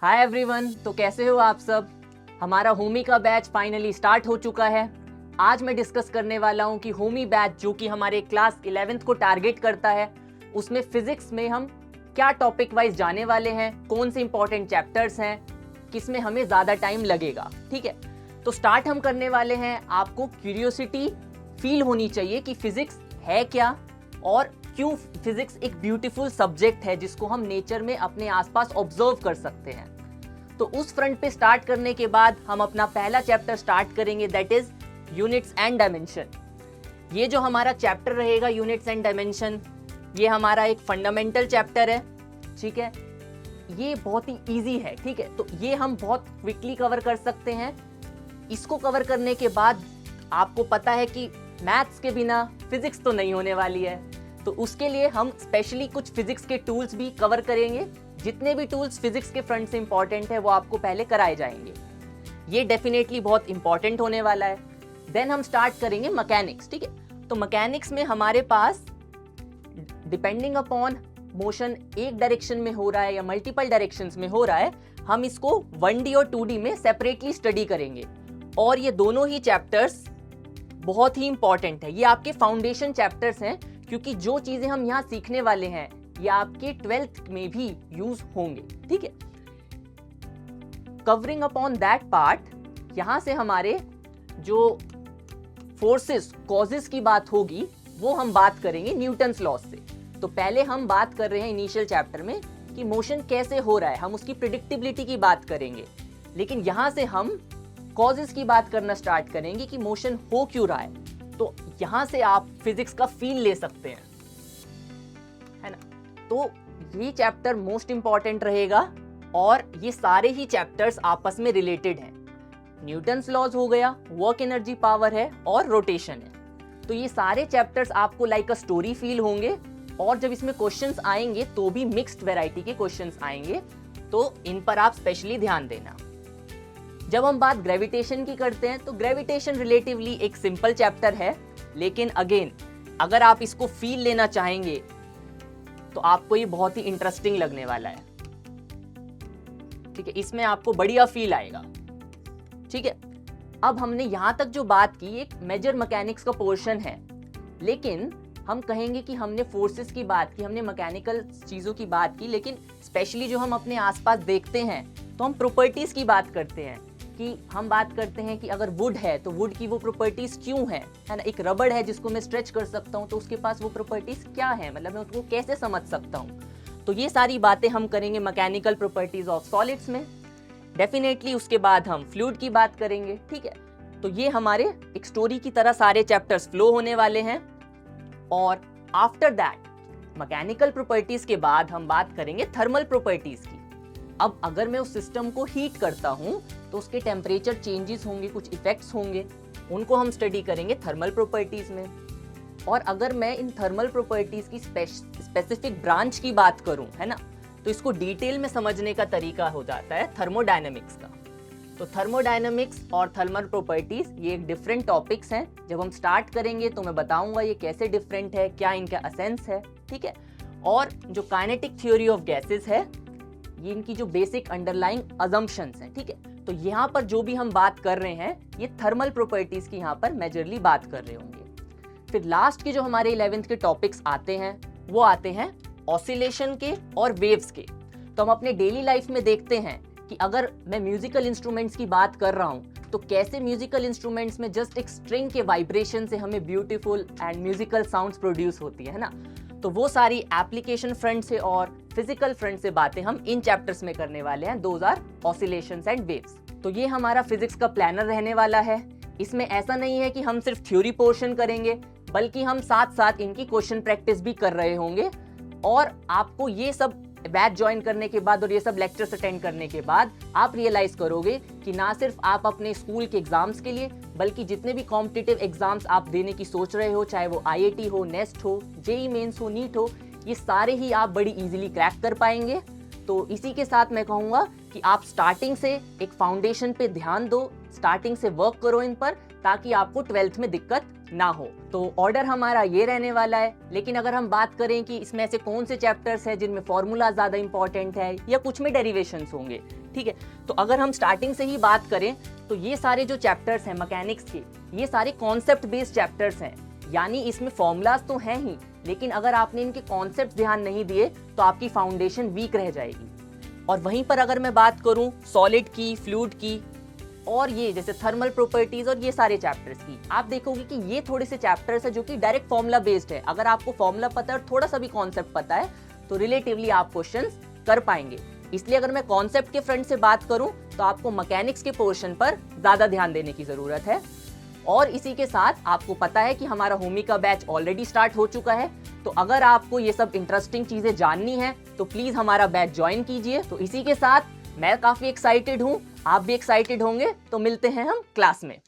Hi everyone, तो कैसे हो आप सब। हमारा होमी का बैच फाइनली स्टार्ट हो चुका है। आज मैं डिस्कस करने वाला हूं कि होमी बैच जो कि हमारे क्लास 11th को टारगेट करता है, उसमें फिजिक्स में हम क्या टॉपिक वाइज जाने वाले हैं, कौन से इंपॉर्टेंट चैप्टर्स हैं, किसमें हमें ज़्यादा टाइम लगेगा। ठीक है, तो स्टार्ट हम करने वाले हैं। आपको क्यूरियोसिटी फील होनी चाहिए कि फिजिक्स है क्या और क्यों फिजिक्स एक ब्यूटीफुल सब्जेक्ट है जिसको हम नेचर में अपने आसपास ऑब्जर्व कर सकते हैं। तो उस फ्रंट पे स्टार्ट करने के बाद हम अपना पहला चैप्टर स्टार्ट करेंगे, that is units and dimension. ये जो हमारा चैप्टर रहेगा यूनिट्स एंड डायमेंशन, ये हमारा एक फंडामेंटल चैप्टर है। ठीक है, ये बहुत ही इजी है। ठीक है, तो ये हम बहुत क्विकली कवर कर सकते हैं। इसको कवर करने के बाद आपको पता है कि मैथ्स के बिना फिजिक्स तो नहीं होने वाली है, तो उसके लिए हम स्पेशली कुछ फिजिक्स के टूल्स भी कवर करेंगे। जितने भी टूल्स फिजिक्स के फ्रंट से इंपॉर्टेंट है वो आपको पहले कराए जाएंगे। ये डेफिनेटली बहुत इंपॉर्टेंट होने वाला है। देन हम स्टार्ट करेंगे मैकेनिक्स। ठीक है, तो मैकेनिक्स में हमारे पास डिपेंडिंग अपॉन मोशन एक डायरेक्शन में हो रहा है या मल्टीपल डायरेक्शंस में हो रहा है, हम इसको 1D और 2D में सेपरेटली स्टडी करेंगे। और ये दोनों ही चैप्टर्स बहुत ही इंपॉर्टेंट है। ये आपके फाउंडेशन चैप्टर्स हैं, क्योंकि जो चीजें हम यहाँ सीखने वाले हैं ये आपके 12th में भी यूज होंगे। ठीक है, कवरिंग अपॉन दैट पार्ट, यहां से हमारे जो फोर्सेस कॉजेस की बात होगी वो हम बात करेंगे न्यूटन्स लॉ से। तो पहले हम बात कर रहे हैं इनिशियल चैप्टर में कि मोशन कैसे हो रहा है, हम उसकी प्रिडिक्टिबिलिटी की बात करेंगे। लेकिन यहां से हम कॉजेस की बात करना स्टार्ट करेंगे कि मोशन हो क्यों रहा है। तो यहां से आप फिजिक्स का फील ले सकते हैं, है ना। तो ये चैप्टर मोस्ट इंपॉर्टेंट रहेगा और ये सारे ही चैप्टर्स आपस में रिलेटेड हैं। न्यूटन्स लॉज हो गया, वर्क एनर्जी पावर है और रोटेशन है। तो ये सारे चैप्टर्स आपको लाइक अ स्टोरी फील होंगे और जब इसमें क्वेश्चंस आएंगे तो भी मिक्स्ड वैरायटी के क्वेश्चंस आएंगे, तो इन पर आप स्पेशली ध्यान देना। जब हम बात ग्रेविटेशन की करते हैं तो ग्रेविटेशन रिलेटिवली एक सिंपल चैप्टर है, लेकिन अगेन अगर आप इसको फील लेना चाहेंगे तो आपको ये बहुत ही इंटरेस्टिंग लगने वाला है। ठीक है, इसमें आपको बढ़िया फील आएगा। ठीक है, अब हमने यहां तक जो बात की एक मेजर मैकेनिक्स का पोर्शन है, लेकिन हम कहेंगे कि हमने फोर्सेस की बात की, हमने मैकेनिकल चीजों की बात की, लेकिन स्पेशली जो हम अपने आसपास देखते हैं तो हम प्रॉपर्टीज की बात करते हैं। कि हम बात करते हैं कि अगर वुड है तो वुड की वो प्रॉपर्टीज क्यों है ना। एक रबड़ है जिसको मैं स्ट्रेच कर सकता हूं तो उसके पास वो प्रॉपर्टीज क्या है, मतलब मैं उसको कैसे समझ सकता हूं। तो ये सारी बातें हम करेंगे मैकेनिकल प्रॉपर्टीज ऑफ सॉलिड्स में। डेफिनेटली उसके बाद हम फ्लूइड की बात करेंगे। ठीक है, तो ये हमारे एक स्टोरी की तरह सारे चैप्टर्स फ्लो होने वाले हैं। और आफ्टर दैट मैकेनिकल प्रॉपर्टीज के बाद हम बात करेंगे थर्मल प्रॉपर्टीज की। अब अगर मैं उस सिस्टम को हीट करता हूं तो उसके टेम्परेचर चेंजेस होंगे, कुछ इफेक्ट्स होंगे, उनको हम स्टडी करेंगे थर्मल प्रॉपर्टीज में। और अगर मैं इन थर्मल प्रॉपर्टीज की स्पेसिफिक ब्रांच की बात करूं, है ना, तो इसको डिटेल में समझने का तरीका हो जाता है थर्मोडायनेमिक्स का। तो थर्मोडायनेमिक्स और थर्मल प्रॉपर्टीज ये एक डिफरेंट टॉपिक्स हैं। जब हम स्टार्ट करेंगे तो मैं बताऊंगा ये कैसे डिफरेंट है, क्या इनका एसेंस है। ठीक है, और जो काइनेटिक थ्योरी ऑफ गैसेस है, ये इनकी जो बेसिक अंडरलाइंग अजम्पशंस हैं। ठीक है, तो यहाँ पर जो भी हम बात कर रहे हैं ये थर्मल प्रॉपर्टीज की यहाँ पर मेजरली बात कर रहे होंगे। फिर लास्ट के जो हमारे 11th के टॉपिक्स आते हैं वो आते हैं ऑसिलेशन के और वेव्स के। तो हम अपने डेली लाइफ में देखते हैं कि अगर मैं म्यूजिकल इंस्ट्रूमेंट्स की बात कर रहा हूँ तो कैसे म्यूजिकल इंस्ट्रूमेंट्स में जस्ट एक स्ट्रिंग के वाइब्रेशन से हमें beautiful and musical sounds produce होती है ना। तो वो सारी एप्लीकेशन फ्रंट से और फिजिकल फ्रंट से बातें हम इन चैप्टर्स में करने वाले हैं। Those are oscillations and waves. तो ये हमारा फिजिक्स का प्लानर रहने वाला है। इसमें ऐसा नहीं है कि हम सिर्फ थ्योरी पोर्शन करेंगे, बल्कि हम साथ साथ इनकी क्वेश्चन प्रैक्टिस भी कर रहे होंगे। और आपको ये सब बैच ज्वाइन करने के बाद और ये सब लेक्चर्स अटेंड करने के बाद आप रियलाइज करोगे कि ना सिर्फ आप अपने स्कूल के एग्जाम्स के लिए, बल्कि जितने भी कॉम्पिटिटिव एग्जाम्स आप देने की सोच रहे हो, चाहे वो IIT हो, नेस्ट हो, जेईई मेंस हो, नीट हो, ये सारे ही आप बड़ी इजीली क्रैक कर पाएंगे। तो इसी के साथ मैं कहूँगा कि आप स्टार्टिंग से एक फाउंडेशन पे ध्यान दो, स्टार्टिंग से वर्क करो इन पर, ताकि आपको 12th में दिक्कत ना हो। तो ऑर्डर हमारा ये रहने वाला है। लेकिन अगर हम बात करें कि इसमें ऐसे कौन से चैप्टर्स हैं जिनमें फॉर्मूला ज्यादा इंपॉर्टेंट है या कुछ में डेरिवेशंस होंगे, ठीक है। तो अगर हम स्टार्टिंग से ही बात करें तो ये सारे जो चैप्टर्स हैं मैकेनिक्स के, ये सारे कॉन्सेप्ट बेस्ड चैप्टर्स हैं, यानी इसमें फॉर्मूलाज तो हैं ही, लेकिन अगर आपने इनके कॉन्सेप्ट ध्यान नहीं दिए तो आपकी फाउंडेशन वीक रह जाएगी। और वहीं पर अगर मैं बात करूं सॉलिड की, फ्लूइड की और ये जैसे थर्मल प्रॉपर्टीज और ये सारे चैप्टर्स की, आप देखोगे कि ये थोड़े से चैप्टर्स है जो कि डायरेक्ट फॉर्मूला बेस्ड है। अगर आपको फॉर्मूला पता है और थोड़ा सा भी कॉन्सेप्ट पता है तो रिलेटिवली आप क्वेश्चंस कर पाएंगे। इसलिए अगर मैं कॉन्सेप्ट के फ्रंट से बात करूं तो आपको मैकेनिक्स के पोर्शन पर ज्यादा ध्यान देने की जरूरत है। और इसी के साथ आपको पता है कि हमारा होमी का बैच ऑलरेडी स्टार्ट हो चुका है, तो अगर आपको ये सब इंटरेस्टिंग चीजें जाननी है तो प्लीज हमारा बैच ज्वाइन कीजिए। तो इसी के साथ मैं काफी एक्साइटेड हूँ, आप भी एक्साइटेड होंगे, तो मिलते हैं हम क्लास में।